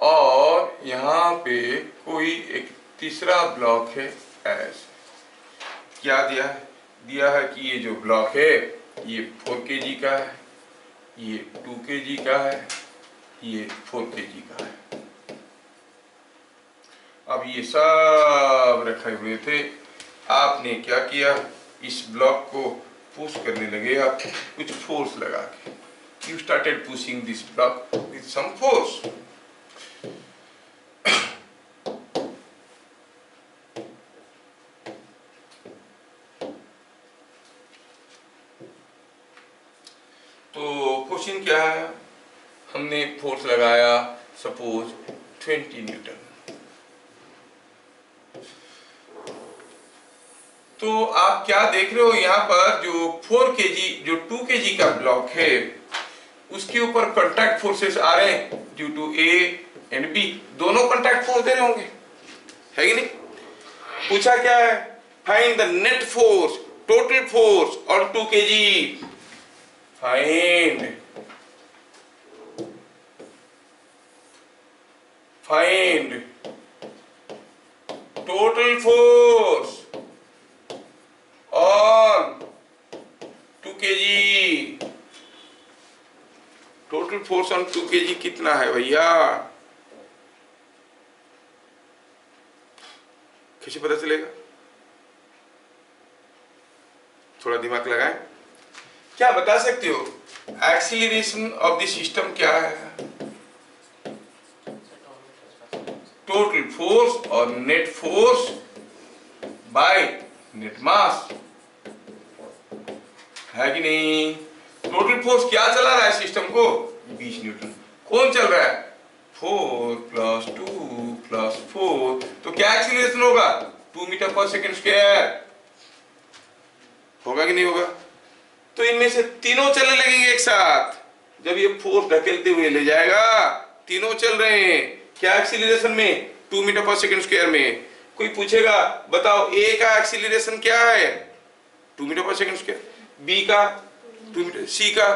और यहाँ पे कोई एक तीसरा ब्लॉक है ऐसे। क्या दिया है? दिया है कि ये जो ब्लॉक है ये 4 kg का है, ये 2 kg का है, ये 4 kg का है। अब ये सब रखे हुए थे, आपने क्या किया? इस ब्लॉक को पुश करने लगे आप कुछ फोर्स लगा के। You started pushing this block with some force. तो क्वेश्चन क्या है? हमने फोर्स लगाया सपोज 20 न्यूटन। तो आप क्या देख रहे हो यहाँ पर? जो 4 kg, जो 2 kg का ब्लॉक है उसके ऊपर कॉन्टैक्ट फोर्सेस आ रहे हैं due to A and B। दोनों कॉन्टैक्ट फोर्स दे रहे होंगे, है कि नहीं? पूछा क्या है? Find the net force, total force और 2 kg। Find total force on 2 kg। Total force on 2 kg कितना है भैया? कैसे पता चलेगा? थोड़ा दिमाग लगाएं। क्या बता सकते हो एक्सीलरेशन ऑफ द सिस्टम क्या है? टोटल फोर्स और नेट फोर्स बाय नेट मास, है कि नहीं? टोटल फोर्स क्या चला रहा है सिस्टम को? 20 न्यूटन। कौन चल रहा है? 4 + 2 + 4, तो क्या एक्सीलरेशन होगा? 2 मीटर पर सेकंड स्क्वायर। होगा कि नहीं होगा? तो इनमें से तीनों चलने लगेंगे एक साथ। जब ये फोर्स ढकेलते हुए ले जाएगा, तीनों चल रहे हैं क्या एक्सीलरेशन में? 2 मीटर पर सेकंड स्क्वायर में। कोई पूछेगा बताओ ए का एक्सीलरेशन क्या है? 2 metre per second square. B का 2 मीटर, सी का,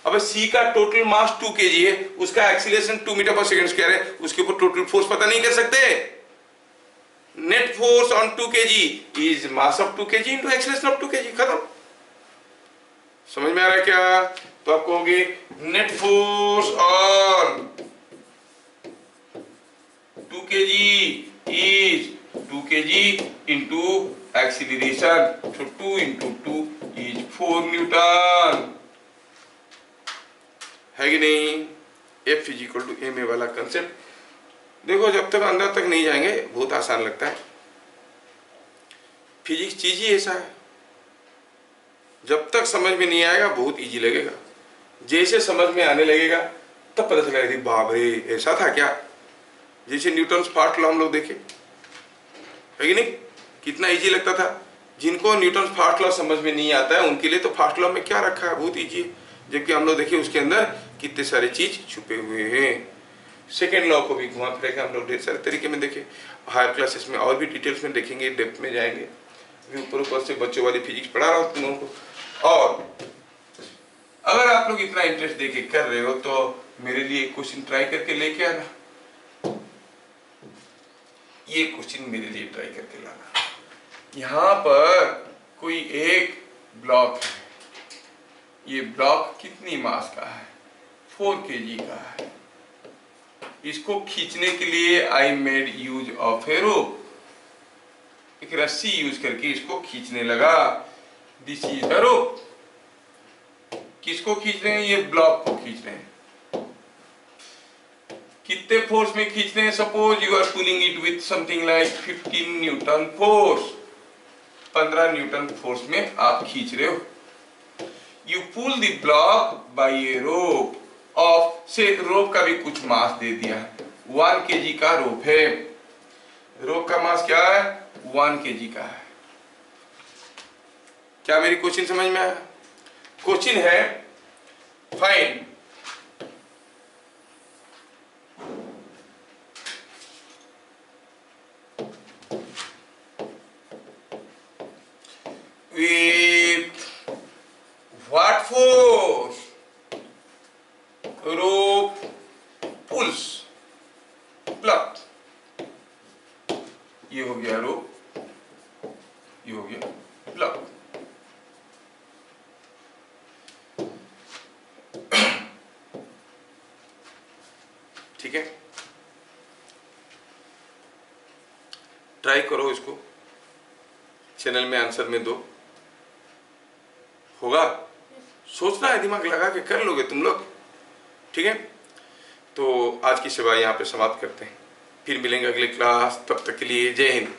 अब सी का टोटल मास 2 kg है, उसका acceleration 2 metre per second square है, उसके ऊपर टोटल फोर्स पता नहीं कर सकते? Net force on 2 kg is mass of 2 kg into acceleration of 2 kg। खत्म। समझ में आ रहा है क्या? तो आप कहोगे net force on 2 kg is 2 kg into acceleration, तो 2 × 2 इज 4 न्यूटन। है कि नहीं? F = ma वाला कंसेप्ट देखो, जब तक अंदर तक नहीं जाएंगे बहुत आसान लगता है। फिजिक्स चीज ही ऐसा है, जब तक समझ में नहीं आएगा बहुत इजी लगेगा, जैसे समझ में आने लगेगा तब पता चलेगा अरे बाप रे ऐसा था क्या। जैसे न्यूटन फास्ट लॉ हम लोग देखे, है कि नहीं? कितना इजी लगता था। जिनको न्यूटन फास्ट लॉ समझ में नहीं आता है उनके लिए तो फास्ट लॉ में क्या रखा है, बहुत इजी है। जबकि हम लोग देखिए उसके अंदर कितने सारे चीज छुपे हुए हैं। सेकेंड लॉ को भी घुमा फिरा के हम लोग ढेर सारे तरीके में देखे। हायर क्लासेस में और भी डिटेल्स में देखेंगे, डेप्थ में जाएंगे। अभी ऊपर ऊपर से बच्चों वाली फिजिक्स पढ़ा रहा हूँ तुम लोगों को। और अगर आप लोग इतना इंटरेस्ट देके कर रहे हो तो मेरे लिए एक क्वेश्चन ट्राई करके लेके आना। ये क्वेश्चन मेरे लिए ट्राई करके लाना। यहाँ पर कोई एक ब्लॉक है, ये ब्लॉक कितनी मास का है? 4 kg का है। इसको खींचने के लिए आई मेड यूज ऑफ ए रोप, एक रस्सी यूज करके इसको खींचने लगा। This is the rope. किसको खींच रहे हैं? ये ब्लॉक को खींच रहे हैं। कितने फोर्स में खींच रहे हैं? Suppose you are pulling it with something like 15 newton force. 15 newton force में आप खींच रहे हो। You pull the block by a rope of, से रोप का भी कुछ मास दे दिया है, 1 kg का रोप है। रोप का मास क्या है? 1 kg का है। क्या मेरी क्वेश्चन समझ में आया? क्वेश्चन है find with what force rope pulls plug। ये हो गया रोप, ये हो गया प्लग। ठीक है, ट्राई करो इसको, चैनल में आंसर में दो। होगा? सोचना है, दिमाग लगा के कर लोगे तुम लोग। ठीक है, तो आज की सेवा यहाँ पे समाप्त करते हैं। फिर मिलेंगे अगले क्लास, तब तक के लिए जय हिंद।